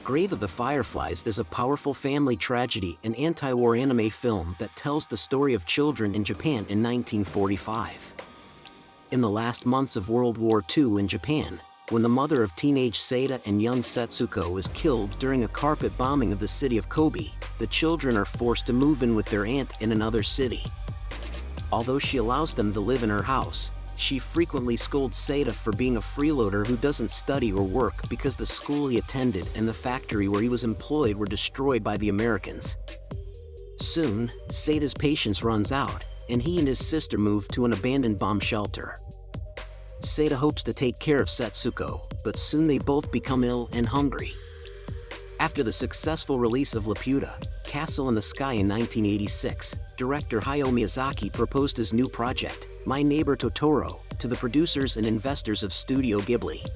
Grave of the Fireflies is a powerful family tragedy and anti-war anime film that tells the story of children in Japan in 1945. In the last months of World War II in Japan, when the mother of teenage Seita and young Setsuko is killed during a carpet bombing of the city of Kobe, the children are forced to move in with their aunt in another city. Although she allows them to live in her house, she frequently scolds Seita for being a freeloader who doesn't study or work because the school he attended and the factory where he was employed were destroyed by the Americans. Soon, Seita's patience runs out, and he and his sister move to an abandoned bomb shelter. Seita hopes to take care of Setsuko, but soon they both become ill and hungry. After the successful release of Laputa, Castle in the Sky in 1986, director Hayao Miyazaki proposed his new project, My Neighbor Totoro, to the producers and investors of Studio Ghibli.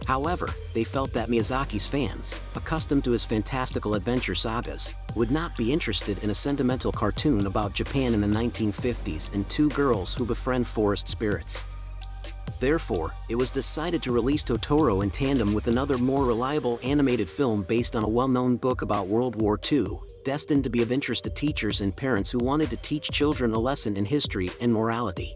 However, they felt that Miyazaki's fans, accustomed to his fantastical adventure sagas, would not be interested in a sentimental cartoon about Japan in the 1950s and two girls who befriend forest spirits. Therefore, it was decided to release Totoro in tandem with another more reliable animated film based on a well-known book about World War II, destined to be of interest to teachers and parents who wanted to teach children a lesson in history and morality.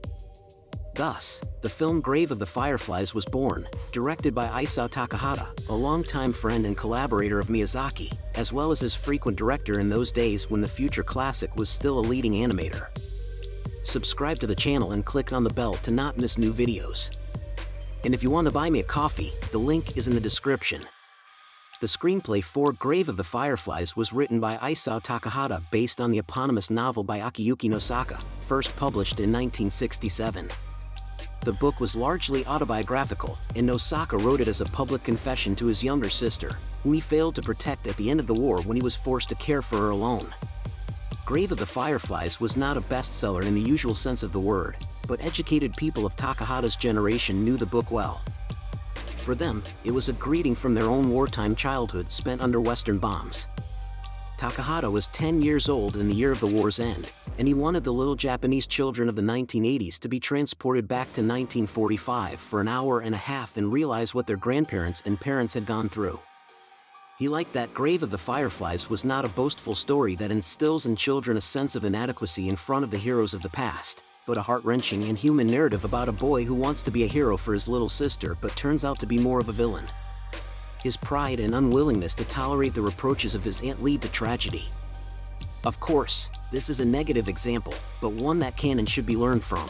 Thus, the film Grave of the Fireflies was born, directed by Isao Takahata, a longtime friend and collaborator of Miyazaki, as well as his frequent director in those days when the future classic was still a leading animator. Subscribe to the channel and click on the bell to not miss new videos. And if you want to buy me a coffee, the link is in the description. The screenplay for Grave of the Fireflies was written by Isao Takahata based on the eponymous novel by Akiyuki Nosaka, first published in 1967. The book was largely autobiographical, and Nosaka wrote it as a public confession to his younger sister, whom he failed to protect at the end of the war when he was forced to care for her alone. Grave of the Fireflies was not a bestseller in the usual sense of the word, but educated people of Takahata's generation knew the book well. For them, it was a greeting from their own wartime childhood spent under Western bombs. Takahata was 10 years old in the year of the war's end, and he wanted the little Japanese children of the 1980s to be transported back to 1945 for an hour and a half and realize what their grandparents and parents had gone through. He liked that Grave of the Fireflies was not a boastful story that instills in children a sense of inadequacy in front of the heroes of the past, but a heart-wrenching and human narrative about a boy who wants to be a hero for his little sister but turns out to be more of a villain. His pride and unwillingness to tolerate the reproaches of his aunt lead to tragedy. Of course, this is a negative example, but one that can and should be learned from.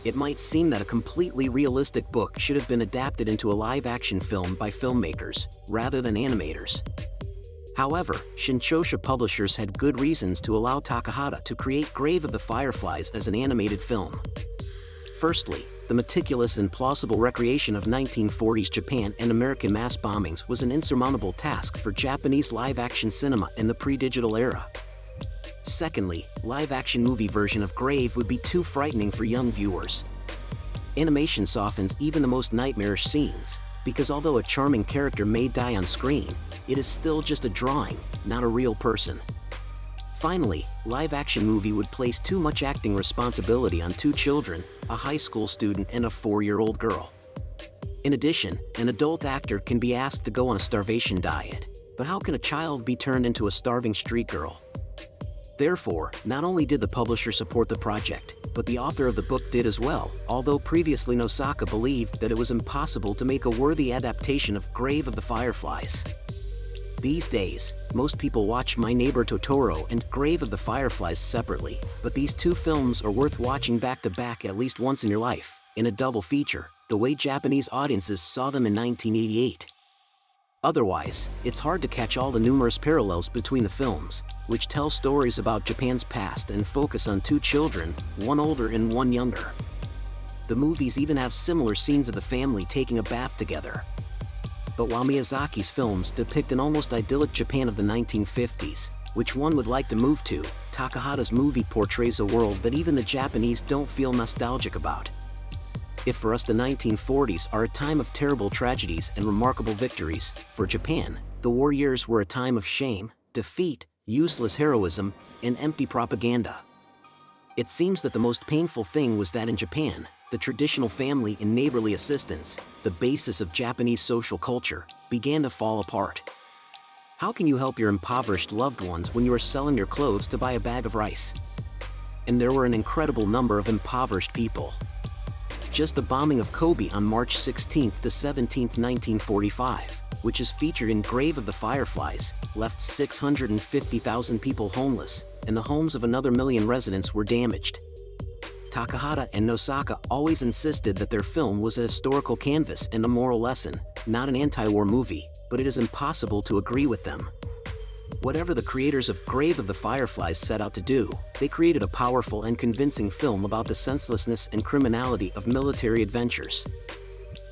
It might seem that a completely realistic book should have been adapted into a live-action film by filmmakers, rather than animators. However, Shinchosha Publishers had good reasons to allow Takahata to create Grave of the Fireflies as an animated film. Firstly, the meticulous and plausible recreation of 1940s Japan and American mass bombings was an insurmountable task for Japanese live-action cinema in the pre-digital era. Secondly, live-action movie version of Grave would be too frightening for young viewers. Animation softens even the most nightmarish scenes, because although a charming character may die on screen, it is still just a drawing, not a real person. Finally, live-action movie would place too much acting responsibility on two children, a high school student and a 4-year-old girl. In addition, an adult actor can be asked to go on a starvation diet, but how can a child be turned into a starving street girl? Therefore, not only did the publisher support the project, but the author of the book did as well, although previously Nosaka believed that it was impossible to make a worthy adaptation of Grave of the Fireflies. These days, most people watch My Neighbor Totoro and Grave of the Fireflies separately, but these two films are worth watching back to back at least once in your life, in a double feature, the way Japanese audiences saw them in 1988. Otherwise, it's hard to catch all the numerous parallels between the films, which tell stories about Japan's past and focus on two children, one older and one younger. The movies even have similar scenes of the family taking a bath together. But while Miyazaki's films depict an almost idyllic Japan of the 1950s, which one would like to move to, Takahata's movie portrays a world that even the Japanese don't feel nostalgic about. If for us the 1940s are a time of terrible tragedies and remarkable victories, for Japan, the war years were a time of shame, defeat, useless heroism, and empty propaganda. It seems that the most painful thing was that in Japan, the traditional family and neighborly assistance, the basis of Japanese social culture, began to fall apart. How can you help your impoverished loved ones when you are selling your clothes to buy a bag of rice? And there were an incredible number of impoverished people. Just the bombing of Kobe on March 16 to 17, 1945, which is featured in Grave of the Fireflies, left 650,000 people homeless, and the homes of another million residents were damaged. Takahata and Nosaka always insisted that their film was a historical canvas and a moral lesson, not an anti-war movie, but it is impossible to agree with them. Whatever the creators of Grave of the Fireflies set out to do, they created a powerful and convincing film about the senselessness and criminality of military adventures.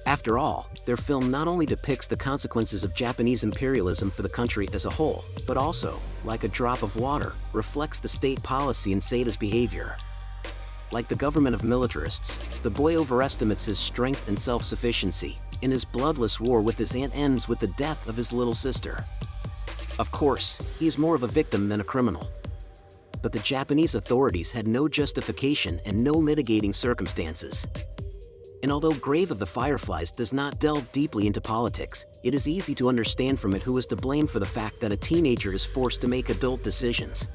After all, their film not only depicts the consequences of Japanese imperialism for the country as a whole, but also, like a drop of water, reflects the state policy in Seita's behavior. Like the government of militarists, the boy overestimates his strength and self-sufficiency, and his bloodless war with his aunt ends with the death of his little sister. Of course, he is more of a victim than a criminal. But the Japanese authorities had no justification and no mitigating circumstances. And although Grave of the Fireflies does not delve deeply into politics, it is easy to understand from it who is to blame for the fact that a teenager is forced to make adult decisions.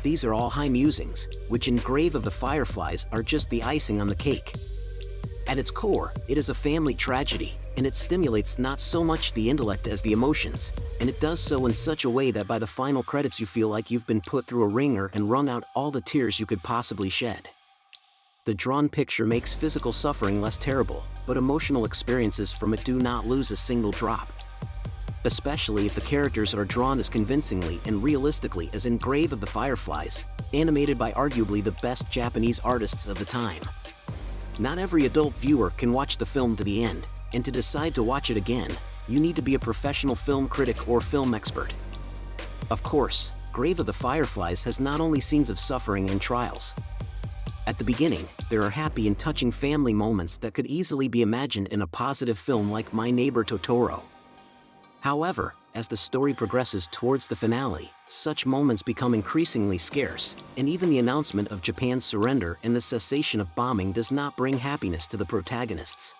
These are all high musings, which in Grave of the Fireflies are just the icing on the cake. At its core, it is a family tragedy, and it stimulates not so much the intellect as the emotions, and it does so in such a way that by the final credits you feel like you've been put through a wringer and wrung out all the tears you could possibly shed. The drawn picture makes physical suffering less terrible, but emotional experiences from it do not lose a single drop. Especially if the characters are drawn as convincingly and realistically as in Grave of the Fireflies, animated by arguably the best Japanese artists of the time. Not every adult viewer can watch the film to the end, and to decide to watch it again, you need to be a professional film critic or film expert. Of course, Grave of the Fireflies has not only scenes of suffering and trials. At the beginning, there are happy and touching family moments that could easily be imagined in a positive film like My Neighbor Totoro. However, as the story progresses towards the finale, such moments become increasingly scarce, and even the announcement of Japan's surrender and the cessation of bombing does not bring happiness to the protagonists.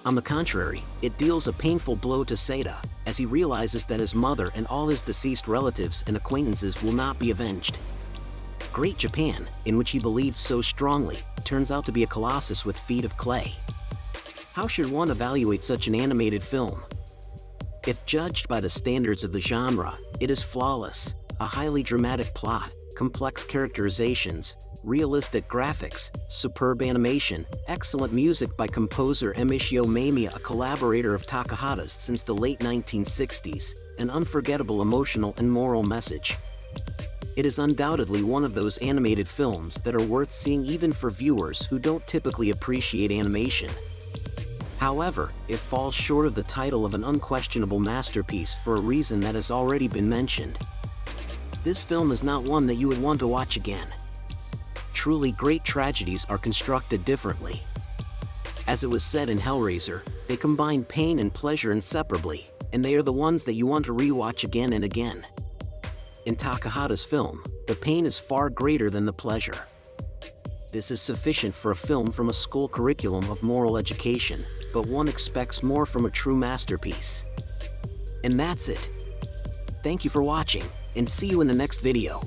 On the contrary, it deals a painful blow to Seita, as he realizes that his mother and all his deceased relatives and acquaintances will not be avenged. Great Japan, in which he believed so strongly, turns out to be a colossus with feet of clay. How should one evaluate such an animated film? If judged by the standards of the genre, it is flawless, a highly dramatic plot, complex characterizations, realistic graphics, superb animation, excellent music by composer Emishio Mamiya, a collaborator of Takahata's since the late 1960s, an unforgettable emotional and moral message. It is undoubtedly one of those animated films that are worth seeing even for viewers who don't typically appreciate animation. However, it falls short of the title of an unquestionable masterpiece for a reason that has already been mentioned. This film is not one that you would want to watch again. Truly great tragedies are constructed differently. As it was said in Hellraiser, they combine pain and pleasure inseparably, and they are the ones that you want to rewatch again and again. In Takahata's film, the pain is far greater than the pleasure. This is sufficient for a film from a school curriculum of moral education, but one expects more from a true masterpiece. And that's it. Thank you for watching, and see you in the next video.